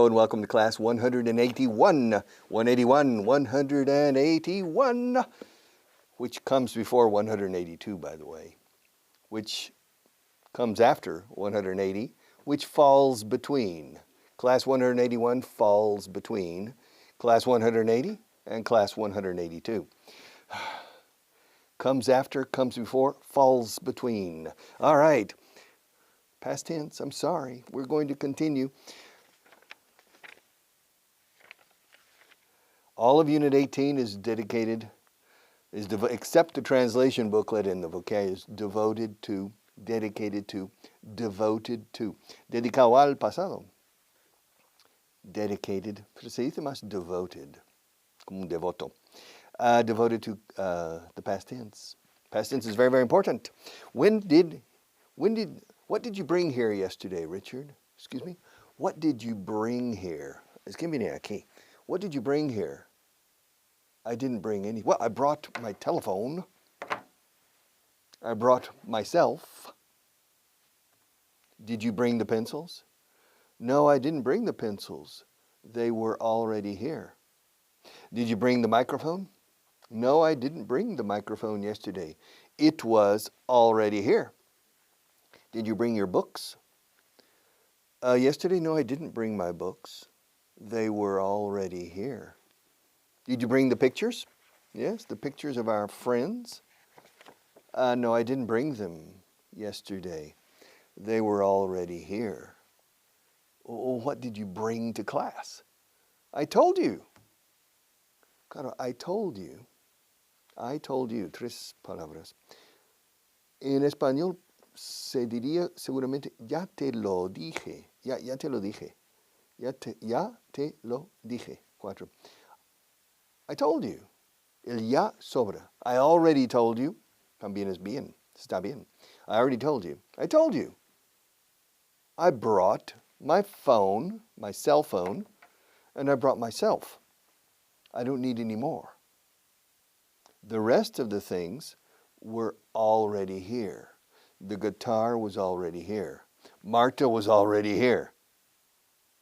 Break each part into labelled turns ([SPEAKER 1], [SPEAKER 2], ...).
[SPEAKER 1] Hello and welcome to class 181. 181, which comes before 182, by the way, which comes after 180, which falls between. Class 181 falls between class 180 and class 182. Comes after, comes before, falls between. All right. Past tense, I'm sorry. We're going to continue. All of Unit 18 is dedicated, except the translation booklet and the vocabulary, is devoted to, dedicated to, devoted to. Dedicado al pasado. Dedicated, pero se dice más devoted, como un devoto. Devoted to the past tense. Past tense is very, very important. What did you bring here yesterday, Richard? Excuse me? What did you bring here? Es que viene aquí. What did you bring here? I didn't bring any. Well, I brought my telephone. I brought myself. Did you bring the pencils? No, I didn't bring the pencils. They were already here. Did you bring the microphone? No, I didn't bring the microphone yesterday. It was already here. Did you bring your books? Yesterday, no, I didn't bring my books. They were already here. Did you bring the pictures? Yes, the pictures of our friends. No, I didn't bring them yesterday. They were already here. Oh, what did you bring to class? I told you. Claro, I told you. I told you. Tres palabras. En español se diría seguramente, ya te lo dije. Ya te lo dije. Ya te lo dije. Cuatro. I told you. El ya sobra. I already told you. También es bien. Está bien. I already told you. I told you. I brought my phone, my cell phone, and I brought myself. I don't need any more. The rest of the things were already here. The guitar was already here. Marta was already here.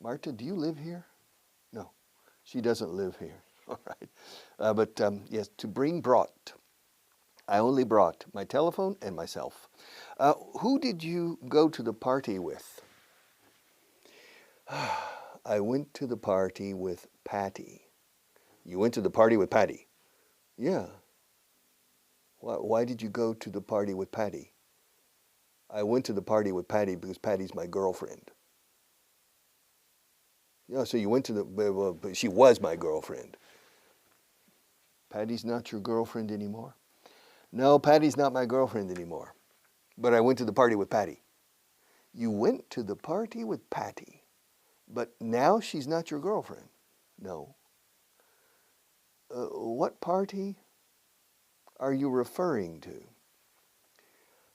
[SPEAKER 1] Marta, do you live here? No, she doesn't live here. All right. But yes, to bring brought. I only brought my telephone and myself. Who did you go to the party with? I went to the party with Patty. You went to the party with Patty? Yeah. Why did you go to the party with Patty? I went to the party with Patty because Patty's my girlfriend. Yeah, so you went to but she was my girlfriend. Patty's not your girlfriend anymore? No, Patty's not my girlfriend anymore. But I went to the party with Patty. You went to the party with Patty, but now she's not your girlfriend? No. What party are you referring to?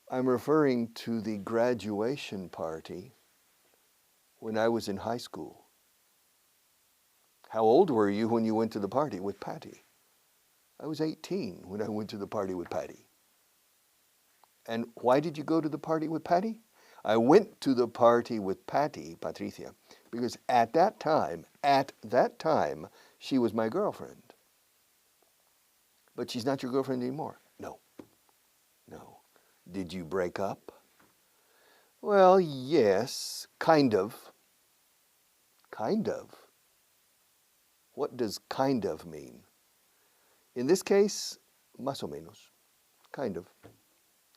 [SPEAKER 1] I'm referring to the graduation party when I was in high school. How old were you when you went to the party with Patty? I was 18 when I went to the party with Patty. And why did you go to the party with Patty? I went to the party with Patty, Patricia, because at that time, she was my girlfriend. But she's not your girlfriend anymore? No. No. Did you break up? Well, yes, kind of. Kind of. What does kind of mean? In this case, más o menos. Kind of.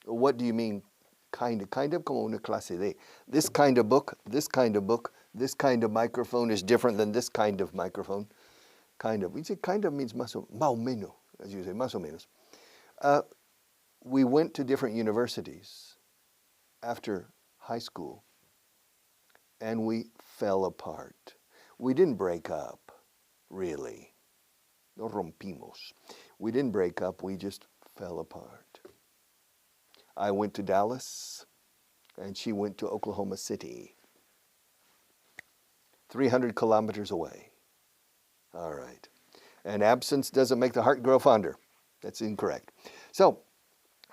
[SPEAKER 1] What do you mean kind of? Kind of como una clase de. This kind of book, this kind of book, this kind of microphone is different than this kind of microphone. Kind of. We say kind of means más o menos, as you say, más o menos. We went to different universities after high school, and we fell apart. We didn't break up, really. No rompimos. We didn't break up, we just fell apart. I went to Dallas, and she went to Oklahoma City. 300 kilometers away. All right. And absence doesn't make the heart grow fonder. That's incorrect. So,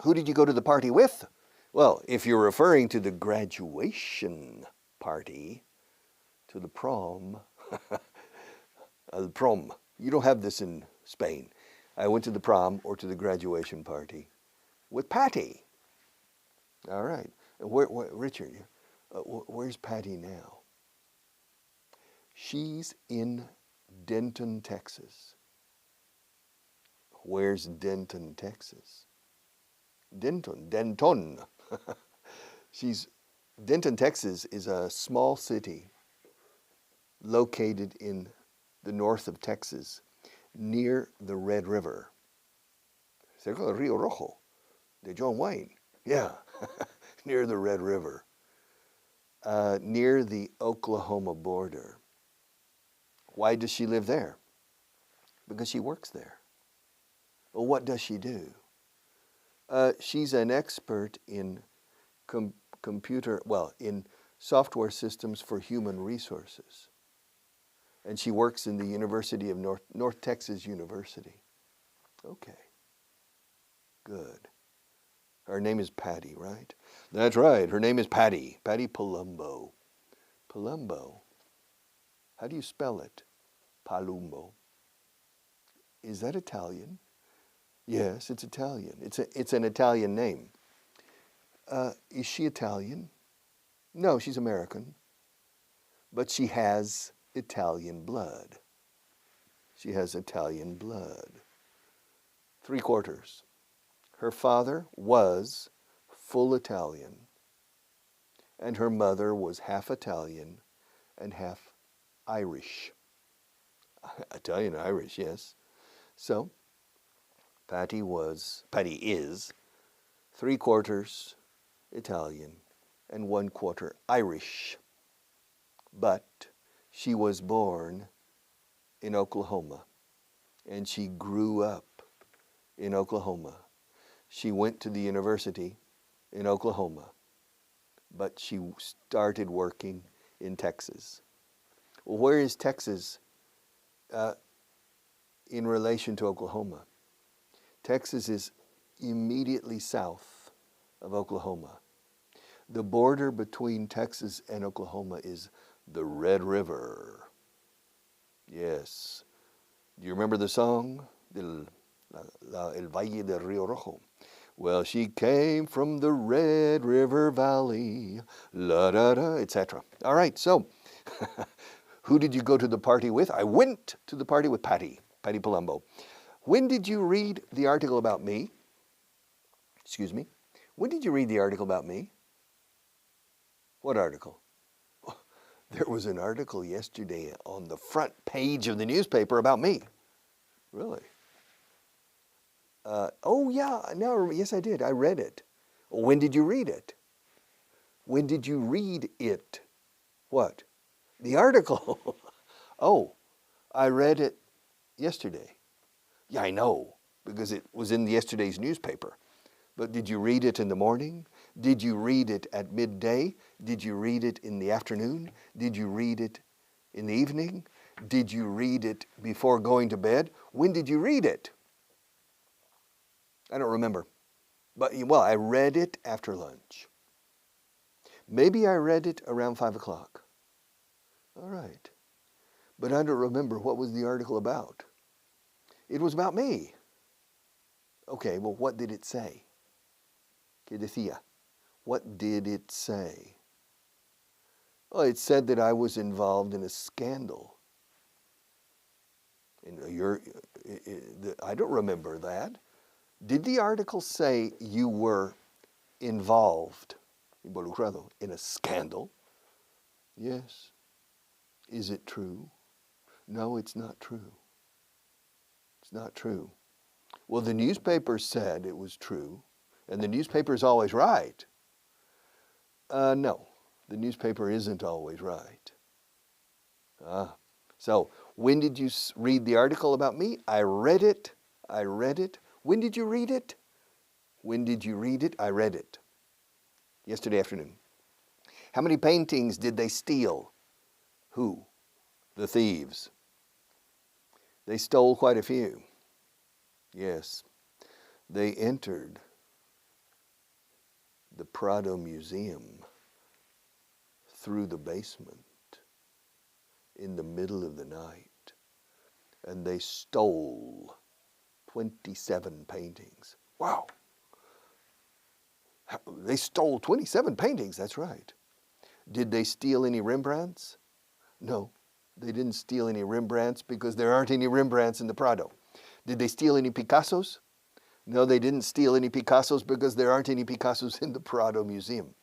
[SPEAKER 1] who did you go to the party with? Well, if you're referring to the graduation party, to the prom, El prom. You don't have this in Spain. I went to the prom or to the graduation party with Patty. All right. Richard, where's Patty now? She's in Denton, Texas. Where's Denton, Texas? Denton. Denton, Texas is a small city located in the north of Texas near the Red River. Cerca del Río Rojo de John Wayne. Yeah, near the Red River. Near the Oklahoma border. Why does she live there? Because she works there. Well, what does she do? She's an expert in in software systems for human resources. And she works in the University of North Texas University. Okay, good. Her name is Patty, right? That's right, her name is Patty. Patty Palumbo. Palumbo. How do you spell it? Palumbo. Is that Italian? Yes, it's Italian. It's an Italian name. Is she Italian? No, she's American. But she has Italian blood. She has Italian blood. 3/4. Her father was full Italian, and her mother was half Italian and half Irish. Italian and Irish, yes. So, Patty is 3/4 Italian and 1/4 Irish. But she was born in Oklahoma, and she grew up in Oklahoma. She went to the university in Oklahoma, but she started working in Texas. Well, where is Texas in relation to Oklahoma? Texas is immediately south of Oklahoma. The border between Texas and Oklahoma is the Red River. Yes. Do you remember the song? El Valle del Río Rojo. Well, she came from the Red River Valley, la da da, etc. All right, so who did you go to the party with? I went to the party with Patty Palumbo. When did you read the article about me? Excuse me. When did you read the article about me? What article? There was an article yesterday on the front page of the newspaper about me. Really? Oh, yeah. No, yes, I did. I read it. When did you read it? When did you read it? What? The article. Oh, I read it yesterday. Yeah, I know, because it was in yesterday's newspaper. But did you read it in the morning? Did you read it at midday? Did you read it in the afternoon? Did you read it in the evening? Did you read it before going to bed? When did you read it? I don't remember. But, well, I read it after lunch. Maybe I read it around 5 o'clock. All right. But I don't remember what was the article about. It was about me. Okay, well, what did it say? ¿Qué decía? What did it say? Well, it said that I was involved in a scandal. I don't remember that. Did the article say you were involved, involucrado, in a scandal? Yes. Is it true? No, it's not true. It's not true. Well, the newspaper said it was true, and the newspaper is always right. No, the newspaper isn't always right. So when did you read the article about me? I read it. When did you read it? When did you read it? I read it. Yesterday afternoon. How many paintings did they steal? Who? The thieves. They stole quite a few. Yes. They entered the Prado Museum through the basement. in the middle of the night, and they stole 27 paintings. Wow. They stole 27 paintings, that's right. Did they steal any Rembrandts? No, they didn't steal any Rembrandts because there aren't any Rembrandts in the Prado. Did they steal any Picassos? No, they didn't steal any Picassos because there aren't any Picassos in the Prado Museum.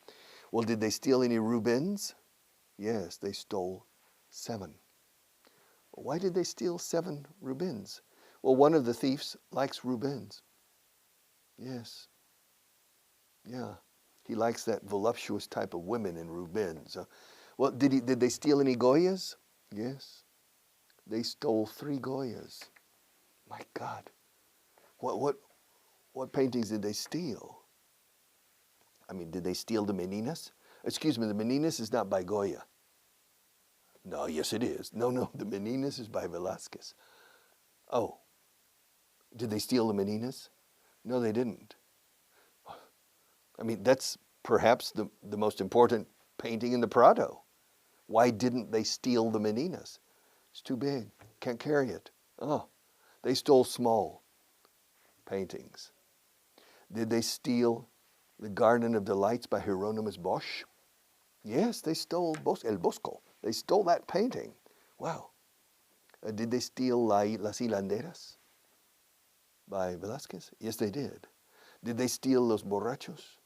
[SPEAKER 1] Well, did they steal any Rubens? Yes, they stole 7. Why did they steal 7 Rubens? Well, one of the thieves likes Rubens. Yes. Yeah. He likes that voluptuous type of women in Rubens. Well, did they steal any Goyas? Yes. They stole 3 Goyas. My God. What paintings did they steal? I mean, did they steal the Meninas? Excuse me, the Meninas is not by Goya. No, yes it is. No, the Meninas is by Velázquez. Oh, did they steal the Meninas? No, they didn't. I mean, that's perhaps the most important painting in the Prado. Why didn't they steal the Meninas? It's too big. Can't carry it. Oh, they stole small paintings. Did they steal the Garden of Delights by Hieronymus Bosch? Yes, they stole El Bosco. They stole that painting. Wow. Did they steal Las Hilanderas by Velázquez? Yes, they did. Did they steal Los Borrachos?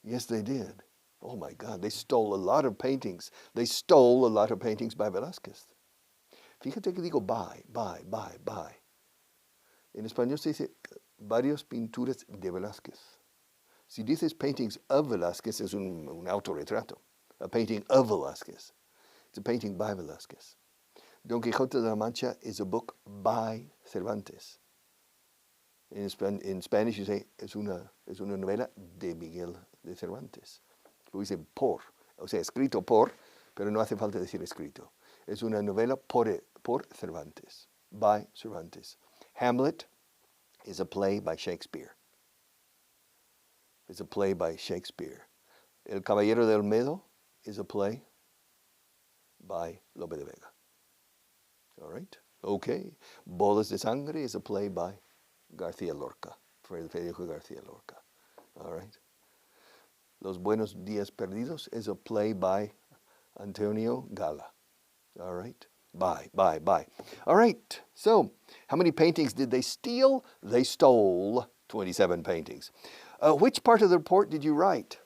[SPEAKER 1] Yes, they did. Oh my God, they stole a lot of paintings. They stole a lot of paintings by Velázquez. Fíjate que digo by. En español se dice varias pinturas de Velázquez. Si dices paintings of Velázquez, es un autorretrato. A painting of Velázquez. It's a painting by Velázquez. Don Quixote de la Mancha is a book by Cervantes. In Spanish you say es una novela de Miguel de Cervantes. Lo dice por, o sea, escrito por, pero no hace falta decir escrito. Es una novela por Cervantes, by Cervantes. Hamlet is a play by Shakespeare. It's a play by Shakespeare. El Caballero de Olmedo is a play by Lope de Vega. All right? Okay. Bodas de Sangre is a play by García Lorca, Federico García Lorca. All right? Los Buenos Días Perdidos is a play by Antonio Gala. All right? By. All right. So, how many paintings did they steal? They stole 27 paintings. Which part of the report did you write?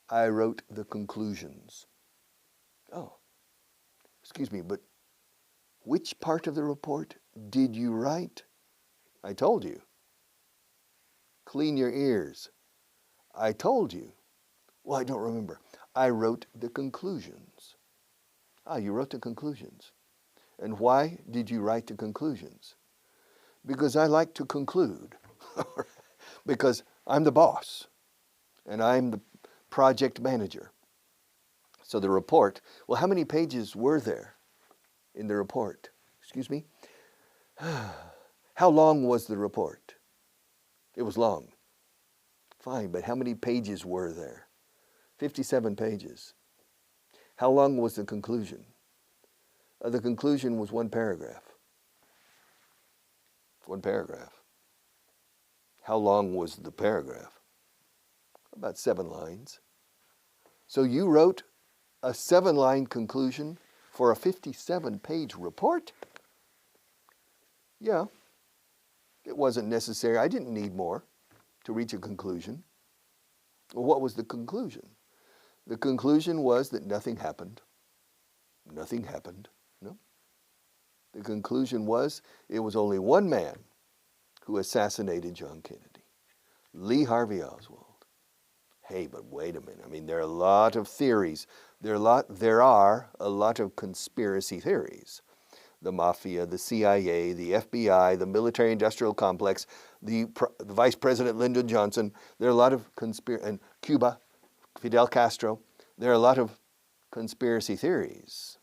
[SPEAKER 1] I wrote the conclusions. Oh, excuse me, but which part of the report did you write? I told you. Clean your ears. I told you. Well, I don't remember. I wrote the conclusions. You wrote the conclusions. And why did you write the conclusions? Because I like to conclude. Because I'm the boss. And I'm the project manager. So the report, well, how many pages were there in the report? Excuse me? How long was the report? It was long. Fine, but how many pages were there? 57 pages. How long was the conclusion? The conclusion was 1 paragraph. 1 paragraph. How long was the paragraph? About 7 lines. So you wrote a 7-line conclusion for a 57-page report? Yeah. It wasn't necessary. I didn't need more to reach a conclusion. Well, what was the conclusion? The conclusion was that nothing happened. Nothing happened. No. The conclusion was it was only one man who assassinated John Kennedy, Lee Harvey Oswald. Hey, but wait a minute. I mean, there are a lot of theories. There are a lot of conspiracy theories. The mafia, the CIA, the FBI, the military-industrial complex, the Vice President Lyndon Johnson. There are a lot of and Cuba, Fidel Castro. There are a lot of conspiracy theories.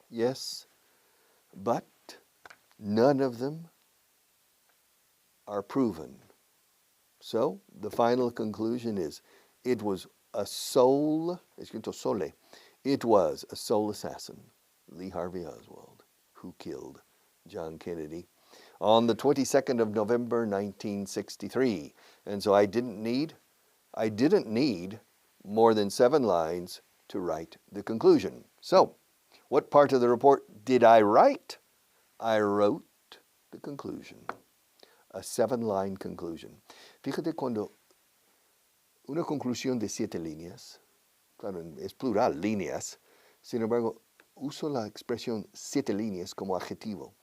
[SPEAKER 1] Yes, but none of them are proven. So the final conclusion is it was a sole, escrito sole, It was a soul assassin, Lee Harvey Oswald, who killed John Kennedy on the 22nd of November, 1963. And so I didn't need more than 7 lines to write the conclusion. So, what part of the report did I write? I wrote the conclusion. A 7-line conclusion. Fíjate cuando una conclusión de 7 líneas, claro, es plural, líneas, sin embargo, uso la expresión 7 líneas como adjetivo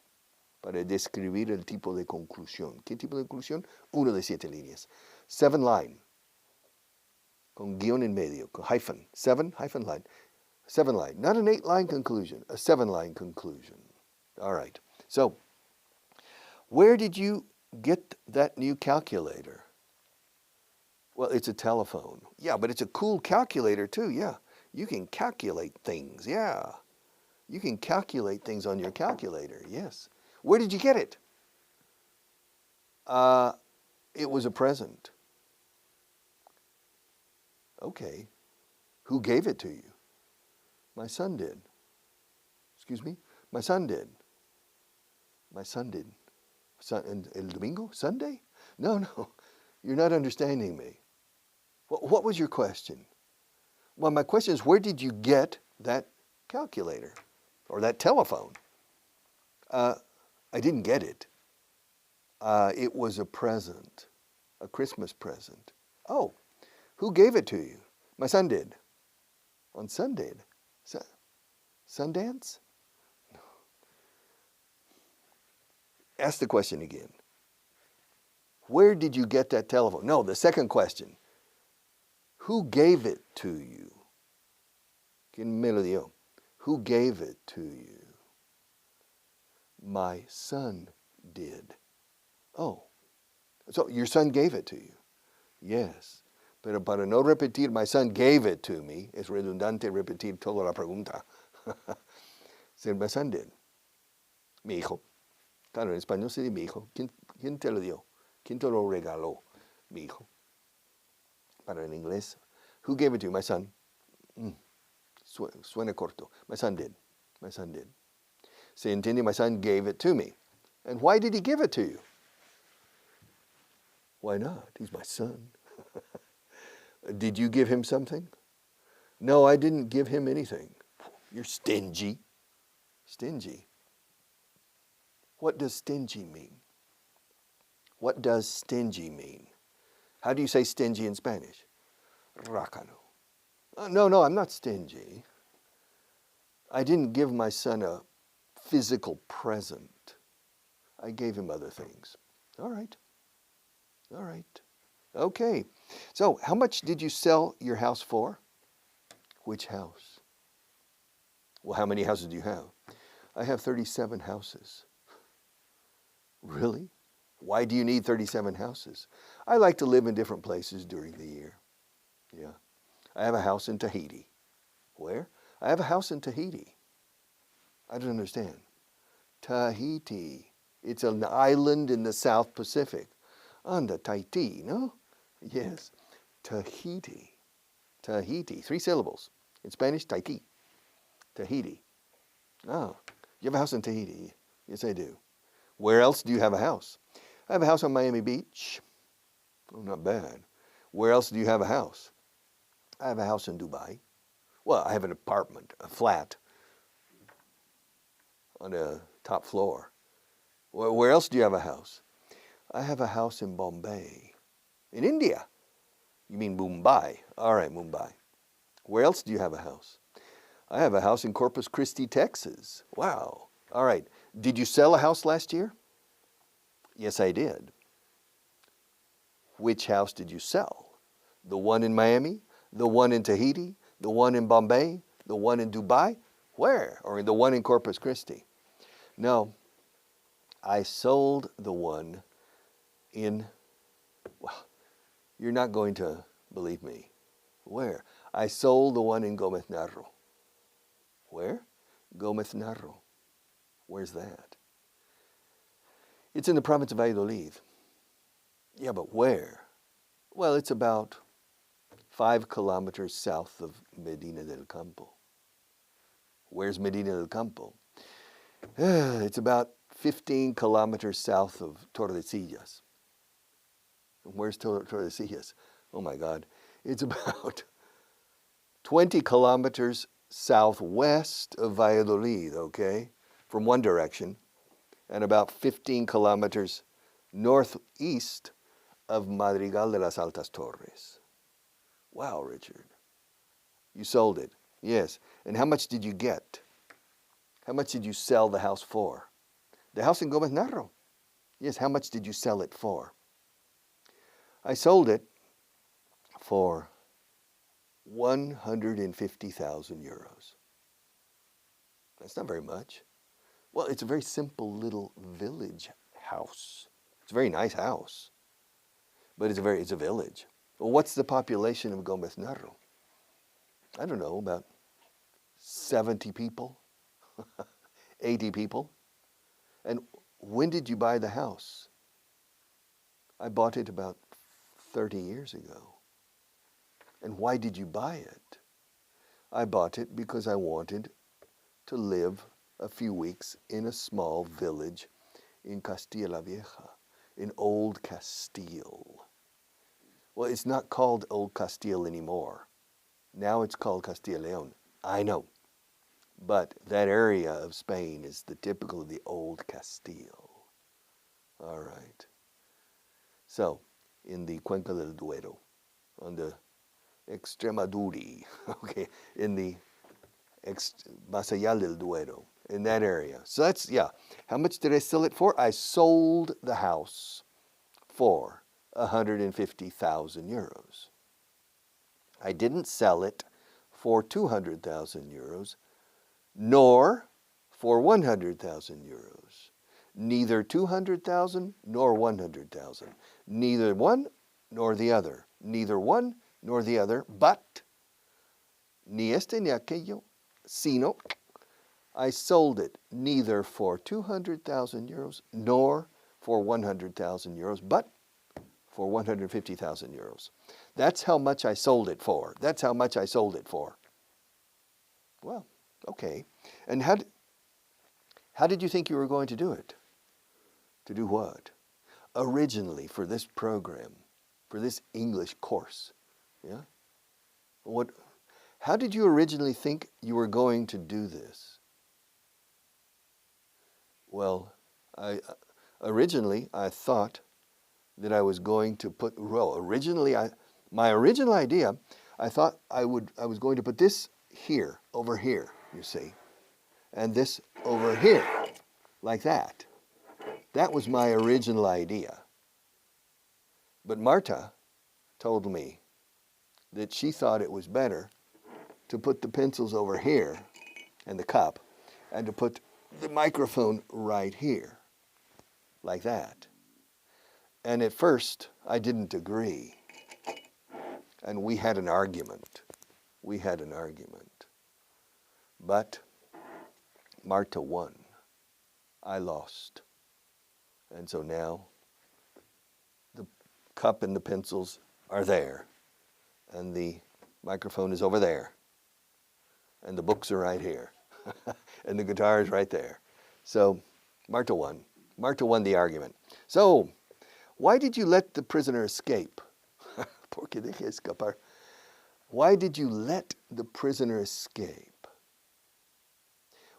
[SPEAKER 1] para describir el tipo de conclusión. ¿Qué tipo de conclusión? Uno de 7 líneas. 7-line, con guión en medio, con hyphen. 7 hyphen line. 7-line, not an 8-line conclusion, a 7-line conclusion. All right. So, where did you get that new calculator? Well, it's a telephone. Yeah, but it's a cool calculator too. Yeah, you can calculate things. Yeah, you can calculate things on your calculator. Yes. Where did you get it? It was a present. Okay. Who gave it to you? My son did. Excuse me? My son did. My son did. El domingo? Sunday? No, no. You're not understanding me. What was your question? Well, my question is, where did you get that calculator or that telephone? I didn't get it. It was a present, a Christmas present. Oh, who gave it to you? My son did. On Sunday. Sundance? No. Ask the question again. Where did you get that telephone? No, the second question. Who gave it to you? ¿Quién me lo dio? Who gave it to you? My son did. Oh, so your son gave it to you? Yes. Pero para no repetir, my son gave it to me, es redundante repetir toda la pregunta. My son did. Mi hijo. Claro, en español se dice mi hijo. ¿Quién te lo dio? ¿Quién te lo regaló? Mi hijo. Para en inglés, who gave it to you? My son. Suena corto. My son did. My son did. Se entiende, my son gave it to me. And why did he give it to you? Why not? He's my son. Did you give him something? No, I didn't give him anything. You're stingy. Stingy. What does stingy mean? What does stingy mean? How do you say stingy in Spanish? Rácano. No, I'm not stingy. I didn't give my son a physical present. I gave him other things. All right. All right. Okay. So, how much did you sell your house for? Which house? Well, how many houses do you have? I have 37 houses. Really? Why do you need 37 houses? I like to live in different places during the year. Yeah. I have a house in Tahiti. Where? I have a house in Tahiti. I don't understand. Tahiti. It's an island in the South Pacific. Anda, Tahiti, no? Yes. Tahiti. Tahiti. 3 syllables. In Spanish, Tahiti. Tahiti. Oh, you have a house in Tahiti? Yes, I do. Where else do you have a house? I have a house on Miami Beach. Oh, not bad. Where else do you have a house? I have a house in Dubai. Well, I have an apartment, a flat, on a top floor. Where else do you have a house? I have a house in Bombay. In India. You mean Mumbai. All right, Mumbai. Where else do you have a house? I have a house in Corpus Christi, Texas. Wow. All right. Did you sell a house last year? Yes, I did. Which house did you sell? The one in Miami? The one in Tahiti? The one in Bombay? The one in Dubai? Where? Or the one in Corpus Christi? No, I sold the one in, well, you're not going to believe me. Where? I sold the one in Gómez Narro. Where? Gómez Narro. Where's that? It's in the province of Valladolid. Yeah, but where? Well, it's about 5 kilometers south of Medina del Campo. Where's Medina del Campo? It's about 15 kilometers south of Tordesillas. Where's Tordesillas? Oh my God. It's about 20 kilometers southwest of Valladolid, okay, from one direction, and about 15 kilometers northeast of Madrigal de las Altas Torres. Wow, Richard. You sold it. Yes. And how much did you get? How much did you sell the house for? The house in Gomez Narro. Yes, how much did you sell it for? I sold it for 150,000 euros. That's not very much. Well, it's a very simple little village house. It's a very nice house, but it's a village. Well, what's the population of Gomez Narro? I don't know, about 70 people, 80 people. And when did you buy the house? I bought it about 30 years ago. And why did you buy it? I bought it because I wanted to live a few weeks in a small village in Castilla la Vieja, in Old Castile. Well, it's not called Old Castile anymore. Now it's called Castilla León. I know. But that area of Spain is the typical of the Old Castile. All right. So, in the Cuenca del Duero, on the Extremadura, okay, in the Más allá del Duero, in that area. So that's, yeah. How much did I sell it for? I sold the house for 150,000 euros. I didn't sell it for 200,000 euros, nor for 100,000 euros. Neither 200,000 nor 100,000. Neither one nor the other. Neither one nor the other, but ni este ni aquello, sino I sold it neither for 200,000 euros nor for 100,000 euros, but for 150,000 euros. That's how much I sold it for. That's how much I sold it for. Well, okay. And how did you think you were going to do it? To do what? Originally, for this program, for this English course, yeah? How did you originally think you were going to do this? Well, originally I thought that I was going to put, my original idea, I thought I was going to put this here, over here, you see, and this over here, like that. That was my original idea. But Marta told me that she thought it was better to put the pencils over here and the cup and to put the microphone right here, like that. And at first, I didn't agree. And we had an argument. But Marta won. I lost. And so now the cup and the pencils are there. And the microphone is over there. And the books are right here. And the guitar is right there. So Marta won. Marta won the argument. So, why did you let the prisoner escape? Porque dejé escapar. Why did you let the prisoner escape?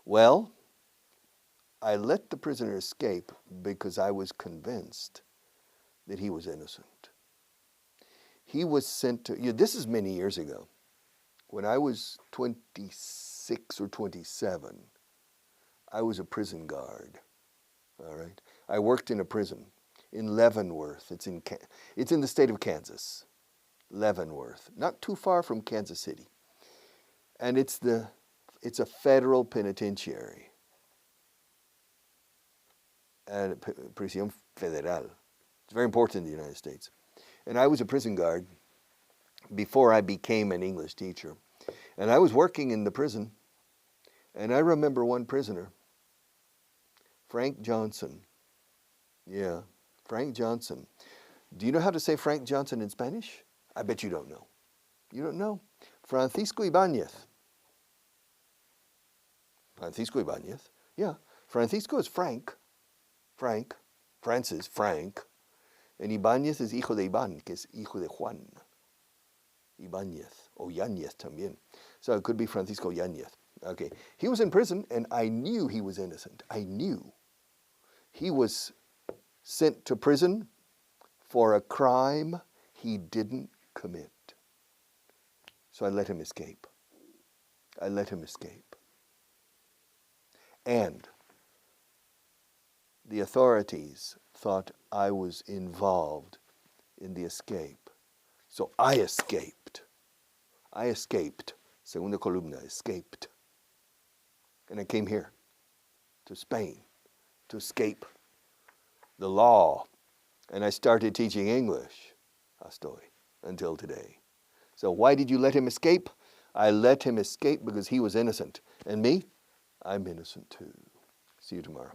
[SPEAKER 1] Well, I let the prisoner escape because I was convinced that he was innocent. He was sent to, this is many years ago. When I was 26 or 27, I was a prison guard, all right? I worked in a prison in Leavenworth. It's in the state of Kansas, Leavenworth, not too far from Kansas City. And it's a federal penitentiary, and prisión federal. It's very important in the United States. And I was a prison guard before I became an English teacher. And I was working in the prison, and I remember one prisoner, Frank Johnson. Yeah, Frank Johnson. Do you know how to say Frank Johnson in Spanish? I bet you don't know. You don't know? Francisco Ibáñez. Francisco Ibáñez. Yeah, Francisco is Frank. Francis, Frank. And Ibáñez is hijo de Iván, que es hijo de Juan. Ibáñez, o Yáñez también. So it could be Francisco Yáñez. Okay, he was in prison, and I knew he was innocent. I knew. He was sent to prison for a crime he didn't commit. So I let him escape. I let him escape. And the authorities thought I was involved in the escape. So I escaped. Segunda columna, escaped. And I came here to Spain to escape the law. And I started teaching English. Hasta hoy, until today. So why did you let him escape? I let him escape because he was innocent. And me? I'm innocent too. See you tomorrow.